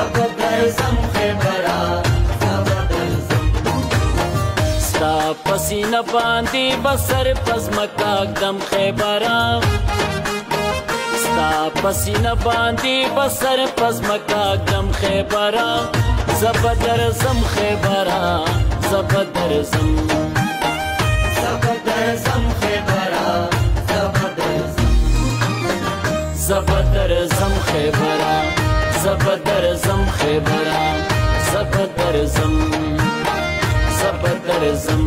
زبدرزم خیبرا زبدرزم ستا پسینه باندې بسر پزمکا دم خیبرا ستا پسینه باندې بسر پزمکا دم خیبرا زبدرزم خیبرا زبدرزم زبدرزم خیبرا زبدرزم زبدرزم خیبرا زبدرزم خیبرا زبدرزم زبدرزم